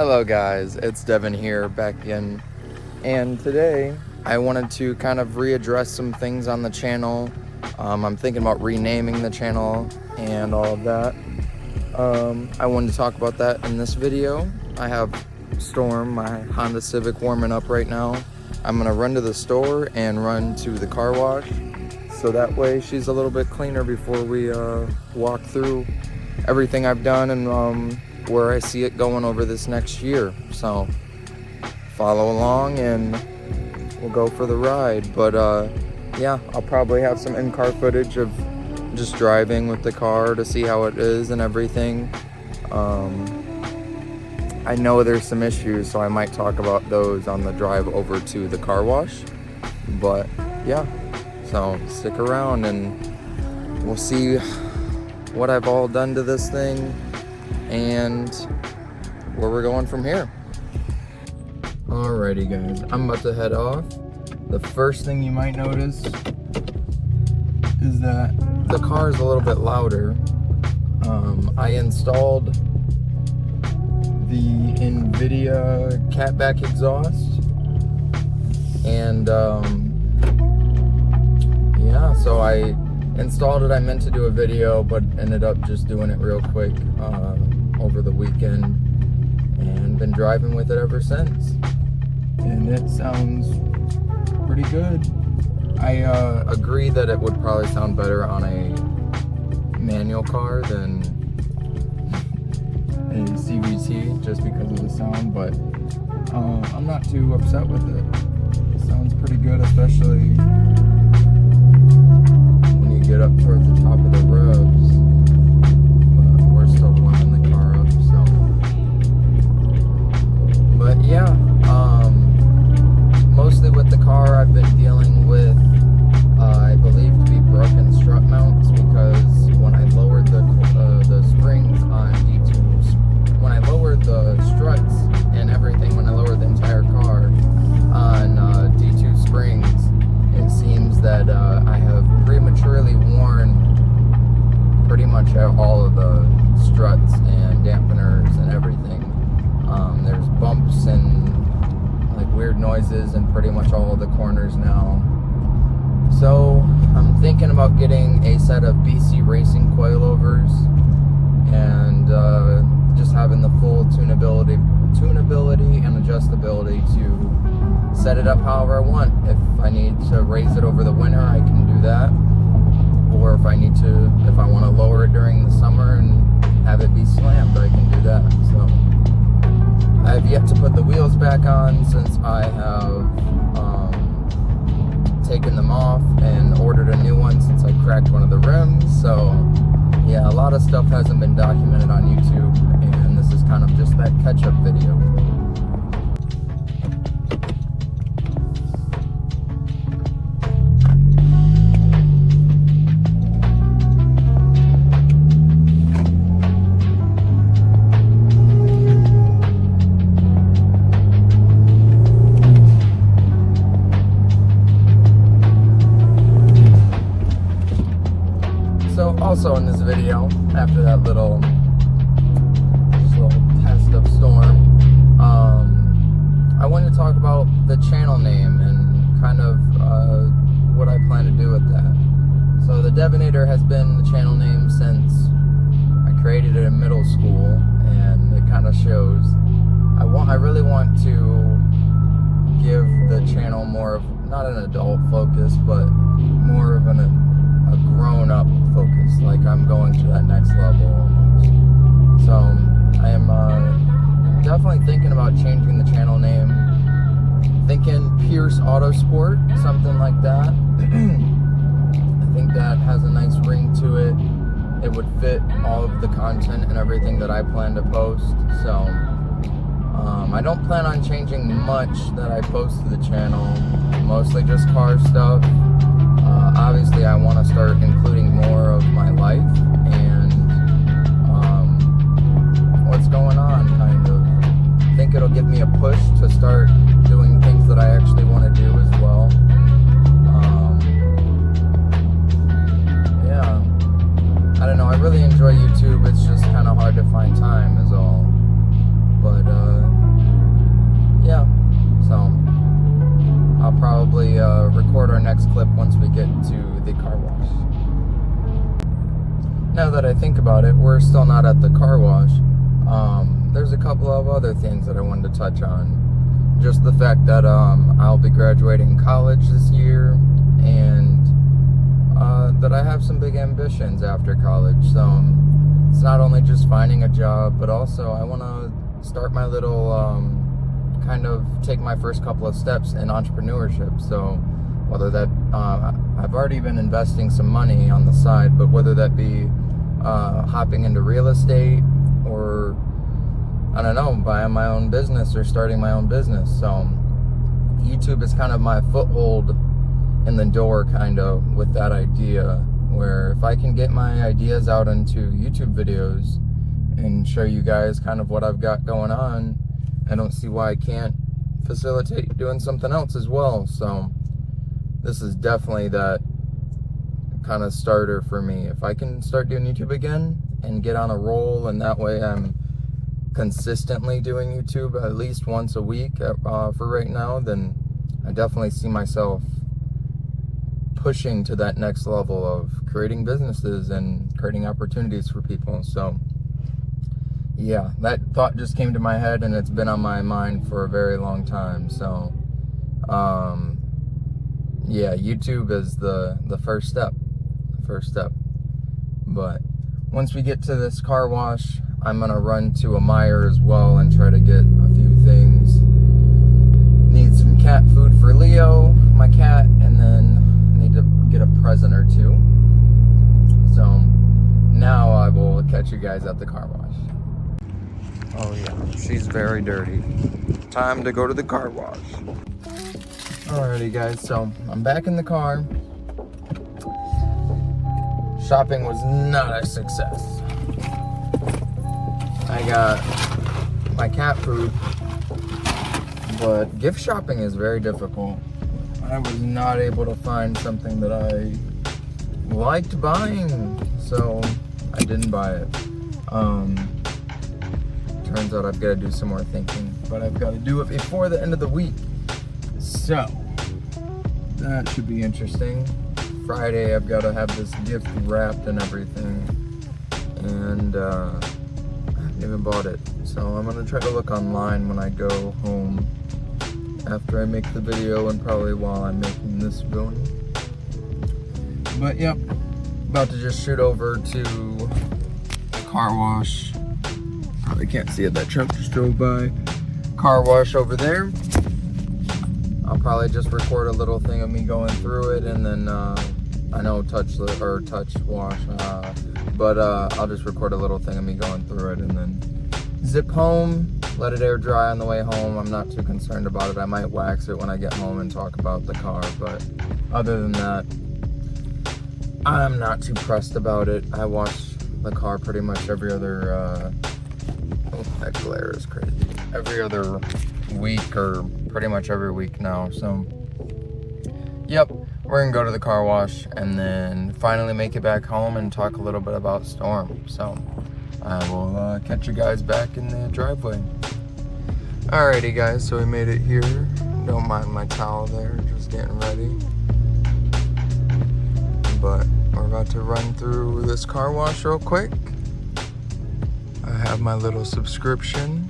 Hello guys, it's Devin here back again, and today I wanted to kind of readdress some things on the channel. I'm thinking about renaming the channel and all of that. I wanted to talk about that in this video. I have Storm, my Honda Civic, warming up right now. I'm gonna run to the store and run to the car wash, so that way she's a little bit cleaner before we walk through everything I've done and where I see it going over this next year. So follow along and we'll go for the ride. But yeah, I'll probably have some in-car footage of just driving with the car to see how it is and everything. I know there's some issues, so I might talk about those on the drive over to the car wash. But yeah, so stick around and we'll see what I've all done to this thing and where we're going from here. Alrighty guys, I'm about to head off. The first thing you might notice is that the car is a little bit louder. I installed the NVIDIA Hatchback exhaust, and yeah, so I installed it. I meant to do a video, but ended up just doing it real quick over the weekend, and been driving with it ever since. And it sounds pretty good. I agree that it would probably sound better on a manual car than a CVT, just because of the sound, but I'm not too upset with it. It sounds pretty good, especially when you get up towards the top of the revs. But we're still warming the car up, so. But yeah, mostly with the car I've been dealing with, I believe to be broken strut mounts, because when I lowered the springs on D2, when I lowered the struts and everything, when I lowered the entire car on D2 springs, it seems that I have prematurely worn pretty much all of the struts and dampeners and everything. There's bumps and like weird noises in pretty much all of the corners now. So I'm thinking about getting a set of BC Racing coilovers and just having the full tunability and adjustability to set it up however I want. If I need to raise it over the winter, I can do that. Or if I want to lower it during the summer and have it be slammed, I can do that. So I have yet to put the wheels back on since I have taken them off and ordered a new one since I cracked one of the rims. So yeah, a lot of stuff hasn't been documented on YouTube, and this is kind of just that catch-up video. Also in this video, after that little test of Storm, I wanted to talk about the channel name and kind of what I plan to do with that. So the Devinator has been the channel name since I created it in middle school, and it kind of shows. I really want to give the channel more of, not an adult focus, but more of a grown-up focus, like I'm going to that next level almost. So I am definitely thinking about changing the channel name, thinking Pierce Autosport, something like that. I think that has a nice ring to it. It would fit all of the content and everything that I plan to post. So I don't plan on changing much that I post to the channel, mostly just car stuff. Obviously, I want to start including more of my life and what's going on, kind of. I think it'll give me a push to start doing things that I actually want to do as well. Yeah, I don't know. I really enjoy YouTube. It's just kind of hard to find time is all. But yeah, so I'll probably record our next clip once we get to the car wash. Now that I think about it, we're still not at the car wash. There's a couple of other things that I wanted to touch on. Just the fact that I'll be graduating college this year, and that I have some big ambitions after college. So it's not only just finding a job, but also I want to start my little, kind of take my first couple of steps in entrepreneurship. So whether that, I've already been investing some money on the side, but whether that be hopping into real estate, or I don't know, buying my own business or starting my own business. So YouTube is kind of my foothold in the door, kind of, with that idea, where if I can get my ideas out into YouTube videos and show you guys kind of what I've got going on, I don't see why I can't facilitate doing something else as well. So this is definitely that kind of starter for me. If I can start doing YouTube again and get on a roll, and that way I'm consistently doing YouTube at least once a week for right now, then I definitely see myself pushing to that next level of creating businesses and creating opportunities for people. So yeah, that thought just came to my head, and it's been on my mind for a very long time. So yeah, YouTube is the first step. But once we get to this car wash, I'm gonna run to a Meijer as well and try to get a few things. Need some cat food for Leo, my cat, and then need to get a present or two. So now I will catch you guys at the car wash. Oh yeah, she's very dirty. Time to go to the car wash. Alrighty guys, so I'm back in the car. Shopping was not a success. I got my cat food, but gift shopping is very difficult. I was not able to find something that I liked buying, so I didn't buy it. Turns out I've got to do some more thinking, but I've got to do it before the end of the week. So that should be interesting. Friday I've got to have this gift wrapped and everything, and I haven't even bought it. So I'm going to try to look online when I go home after I make the video, and probably while I'm making this film. But yep, about to just shoot over to the car wash. Probably can't see it, that truck just drove by. Car wash over there. I'll probably just record a little thing of me going through it, and then I know touch wash, but I'll just record a little thing of me going through it, and then zip home, let it air dry on the way home. I'm not too concerned about it. I might wax it when I get home and talk about the car, but other than that, I'm not too pressed about it. I wash the car pretty much every other, oh, that glare is crazy. Every other week, or pretty much every week now. So yep, we're gonna go to the car wash and then finally make it back home and talk a little bit about Storm. So I will catch you guys back in the driveway. Alrighty guys, so we made it here. Don't mind my towel there, just getting ready. But we're about to run through this car wash real quick. I have my little subscription.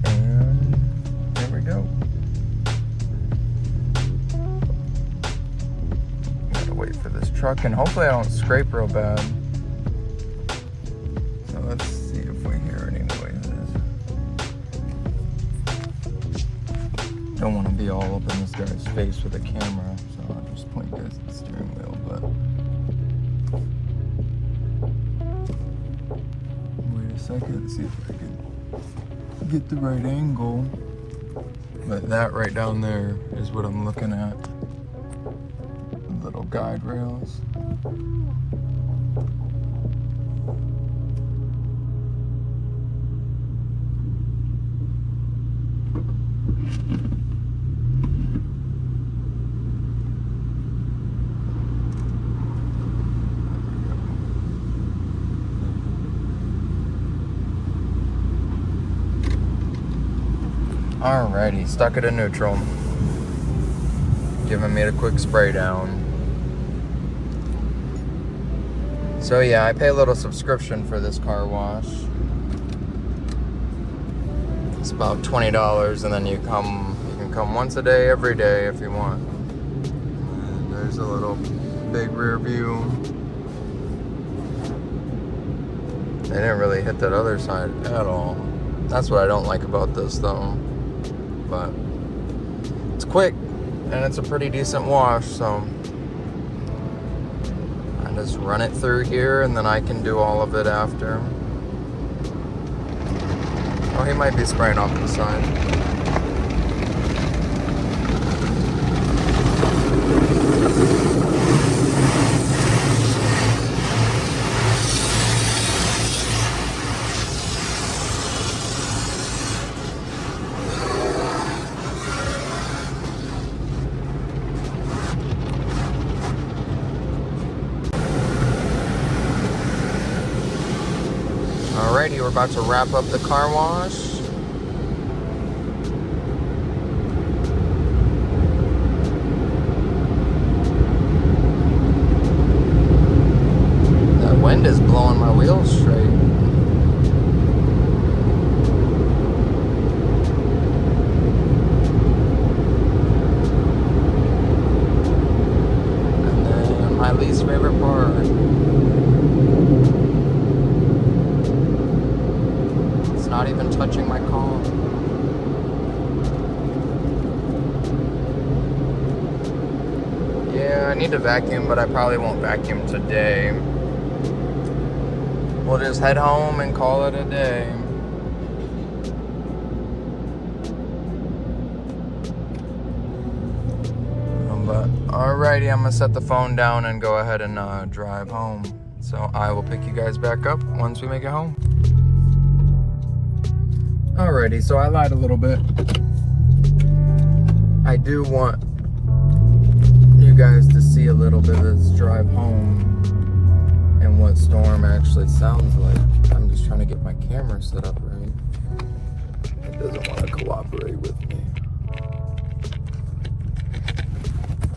And here we go. Gotta wait for this truck, and hopefully I don't scrape real bad. So let's see if we hear any noises. Don't want to be all up in this guy's face with a camera, so I'll just point you guys at the steering wheel, but wait a second, see if I can get the right angle. But that right down there is what I'm looking at. Little guide rails. Alrighty, stuck it in neutral. Giving me a quick spray down. So yeah, I pay a little subscription for this car wash. It's about $20, and then you can come once a day, every day if you want. And there's a little big rear view. They didn't really hit that other side at all. That's what I don't like about this though. But it's quick and it's a pretty decent wash, so I just run it through here and then I can do all of it after. Oh, he might be spraying off the side. Alrighty, we're about to wrap up the car wash. That wind is blowing my wheels straight. And then my least favorite part. Not even touching my car. Yeah, I need to vacuum, but I probably won't vacuum today. We'll just head home and call it a day. But alrighty, I'm gonna set the phone down and go ahead and drive home. So I will pick you guys back up once we make it home. Alrighty, so I lied a little bit. I do want you guys to see a little bit of this drive home and what Storm actually sounds like. I'm just trying to get my camera set up right. It doesn't want to cooperate with me.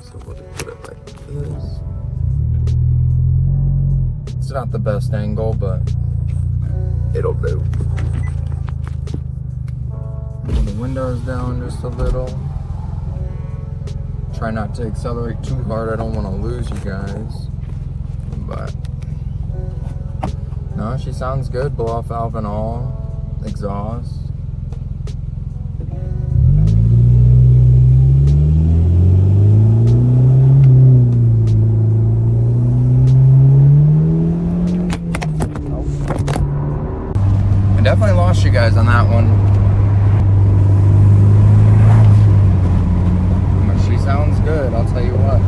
So we'll just put it like this. It's not the best angle, but it'll do. Pull the windows down just a little. Try not to accelerate too hard. I don't want to lose you guys. But no, she sounds good. Blow off valve and all. Exhaust. I definitely lost you guys on that one. Sounds good, I'll tell you what.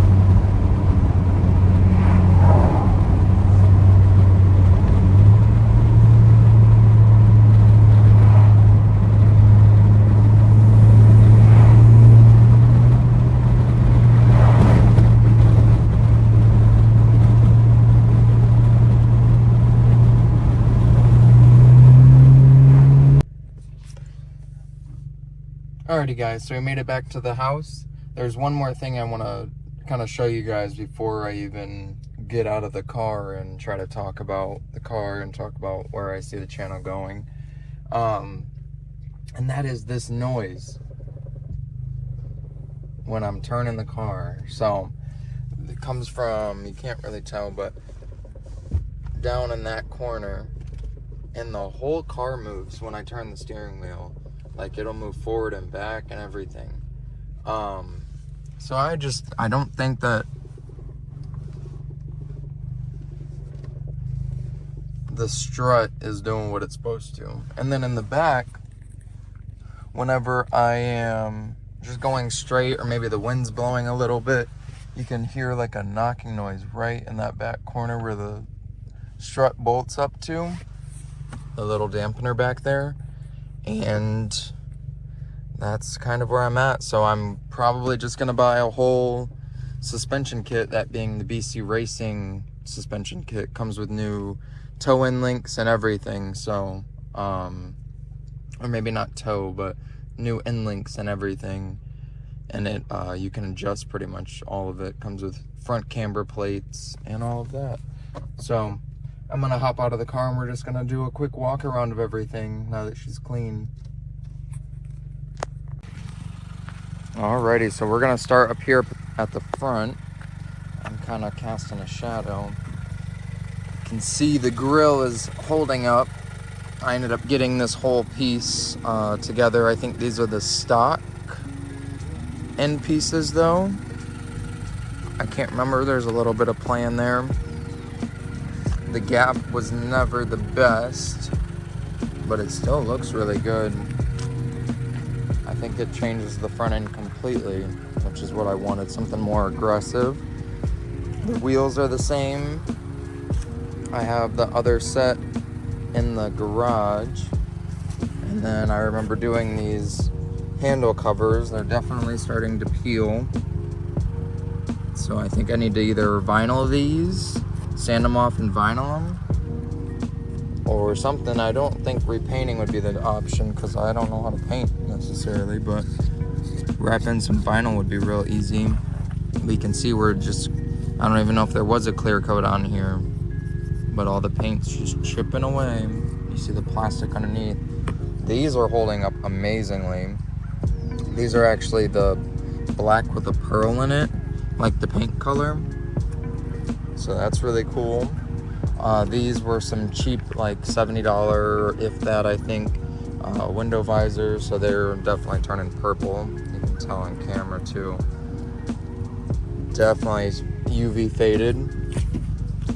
Alrighty guys, so we made it back to the house. There's one more thing I want to kind of show you guys before I even get out of the car and try to talk about the car and talk about where I see the channel going. And that is this noise when I'm turning the car. So it comes from, you can't really tell, but down in that corner, and the whole car moves when I turn the steering wheel. Like it'll move forward and back and everything. So I don't think that the strut is doing what it's supposed to. And then in the back, whenever I am just going straight or maybe the wind's blowing a little bit, you can hear like a knocking noise right in that back corner where the strut bolts up to, the little dampener back there. And that's kind of where I'm at. So I'm probably just going to buy a whole suspension kit, that being the BC Racing suspension kit. Comes with new toe-in links and everything. So, or maybe not toe, but new end links and everything. And it you can adjust pretty much all of it. Comes with front camber plates and all of that. So I'm gonna hop out of the car and we're just gonna do a quick walk around of everything now that she's clean. Alrighty, so we're gonna start up here at the front. I'm kind of casting a shadow. You can see the grill is holding up. I ended up getting this whole piece together. I think these are the stock end pieces though. I can't remember, there's a little bit of play in there. The gap was never the best, but it still looks really good. I think it changes the front end completely, which is what I wanted, something more aggressive. The wheels are the same. I have the other set in the garage. And then I remember doing these handle covers. They're definitely starting to peel. So I think I need to either vinyl these, sand them off and vinyl them, or something. I don't think repainting would be the option because I don't know how to paint necessarily, but wrapping some vinyl would be real easy. We can see we're just, I don't even know if there was a clear coat on here, but all the paint's just chipping away. You see the plastic underneath. These are holding up amazingly. These are actually the black with a pearl in it, like the paint color. So that's really cool. These were some cheap, like $70, if that, I think, window visors. So they're definitely turning purple. You can tell on camera too. Definitely UV faded.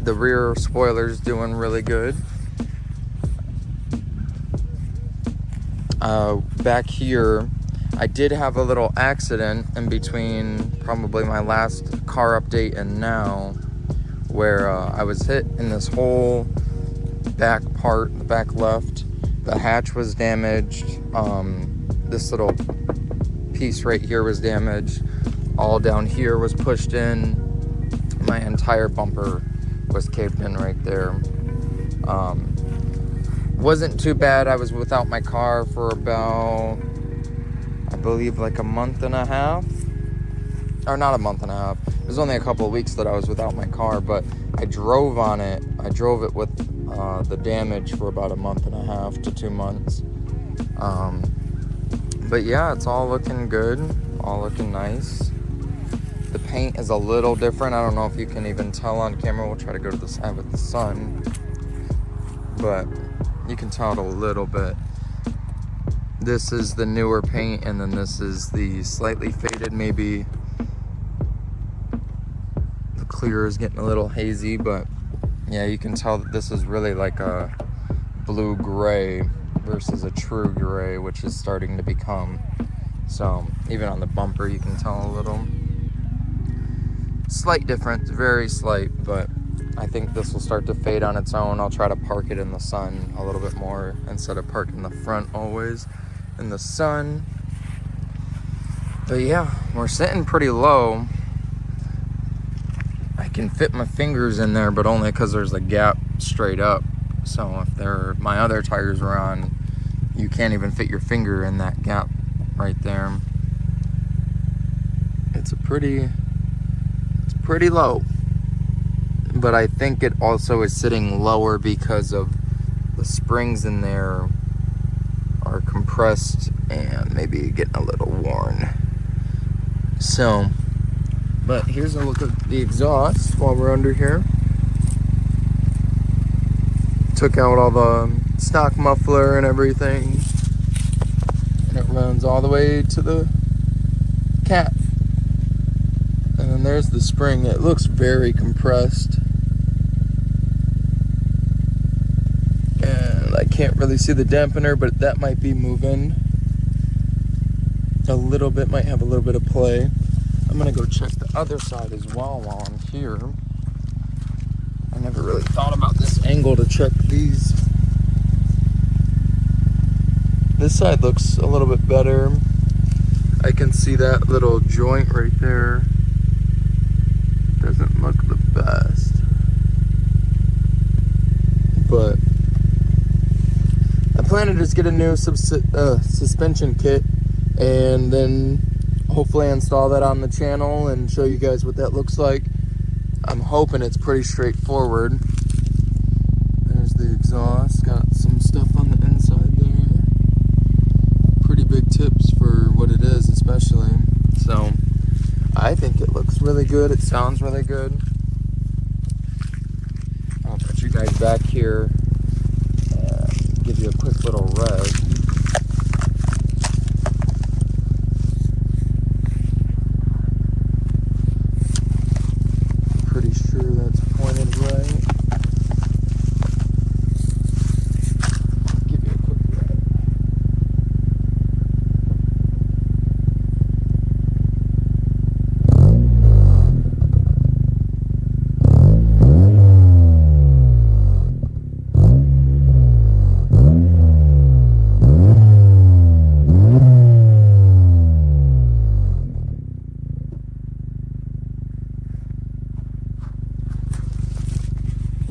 The rear spoiler's doing really good. Back here, I did have a little accident in between probably my last car update and now, where I was hit in this whole back part, the back left. The hatch was damaged. This little piece right here was damaged. All down here was pushed in. My entire bumper was caved in right there. Wasn't too bad. I was without my car for about, I believe, like a month and a half. Or not a month and a half. It was only a couple of weeks that I was without my car, but I drove on it. I drove it with the damage for about a month and a half to 2 months. But yeah, it's all looking good, all looking nice. The paint is a little different. I don't know if you can even tell on camera. We'll try to go to the side with the sun, but you can tell it a little bit. This is the newer paint, and then this is the slightly faded, maybe the clear is getting a little hazy, but yeah, you can tell that this is really like a blue gray versus a true gray, which is starting to become. So even on the bumper you can tell a little slight difference, very slight, but I think this will start to fade on its own. I'll try to park it in the sun a little bit more instead of parking the front always in the sun. But yeah, we're sitting pretty low. I can fit my fingers in there, but only because there's a gap straight up. So if my other tires were on, you can't even fit your finger in that gap right there. It's pretty low. But I think it also is sitting lower because of the springs in there are compressed and maybe getting a little worn. So, but here's a look at the exhaust while we're under here. Took out all the stock muffler and everything, and it runs all the way to the cap. And then there's the spring. It looks very compressed. And I can't really see the dampener, but that might be moving a little bit, might have a little bit of play. I'm gonna go check the other side as well while I'm here. I never really thought about this angle to check these. This side looks a little bit better. I can see that little joint right there. Doesn't look the best. But I plan to just get a new suspension kit and then hopefully install that on the channel and show you guys what that looks like. I'm hoping it's pretty straightforward. There's the exhaust, got some stuff on the inside there. Pretty big tips for what it is, especially. So I think it looks really good. It sounds really good. I'll put you guys back here and give you a quick little rev. Pretty sure that's pointed right. Give you a quick rev.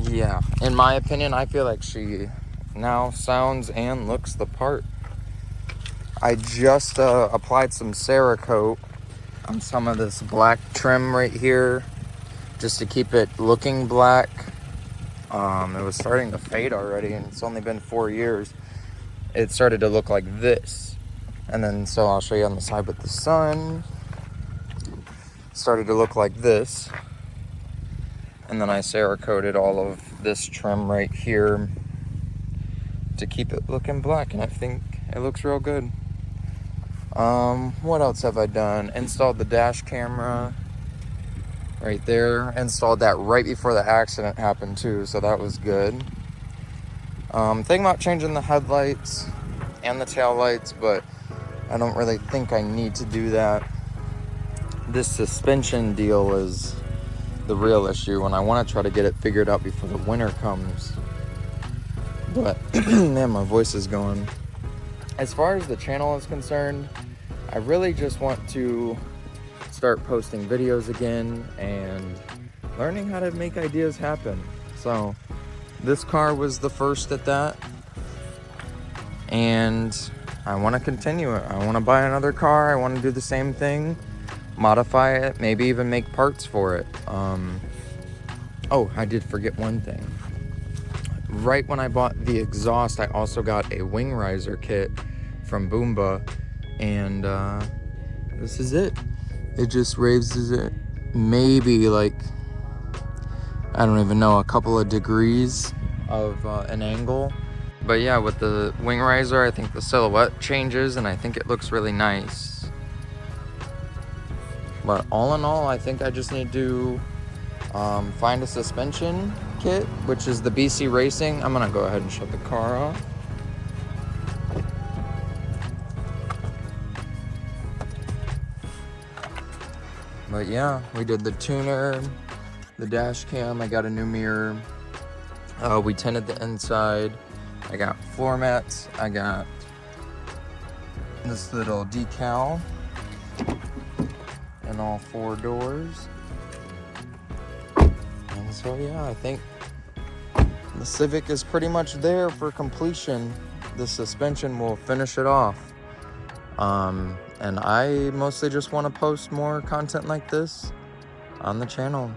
Yeah, in my opinion, I feel like she now sounds and looks the part. I just applied some Cerakote on some of this black trim right here, just to keep it looking black. It was starting to fade already, and it's only been 4 years. It started to look like this. And then, so I'll show you on the side with the sun. Started to look like this. And then I Cerakoted all of this trim right here to keep it looking black, and I think it looks real good. What else have I done? Installed the dash camera right there. Installed that right before the accident happened too, so that was good. Thinking about changing the headlights and the tail lights, but I don't really think I need to do that. This suspension deal is the real issue, and I want to try to get it figured out before the winter comes. But man, my voice is going. As far as the channel is concerned, I really just want to start posting videos again and learning how to make ideas happen. So this car was the first at that, and I want to continue it. I want to buy another car. I want to do the same thing, modify it, maybe even make parts for it. Oh, I did forget one thing. Right when I bought the exhaust, I also got a wing riser kit from Boomba, and this is it. It just raises it maybe like, I don't even know, a couple of degrees of an angle. But yeah, with the wing riser, I think the silhouette changes, and I think it looks really nice. But all in all, I think I just need to find a suspension kit, which is the BC Racing. I'm gonna go ahead and shut the car off. But yeah, we did the tuner, the dash cam. I got a new mirror. We tinted the inside. I got floor mats. I got this little decal in all 4 doors. And so yeah, I think the Civic is pretty much there for completion. The suspension will finish it off. And I mostly just want to post more content like this on the channel.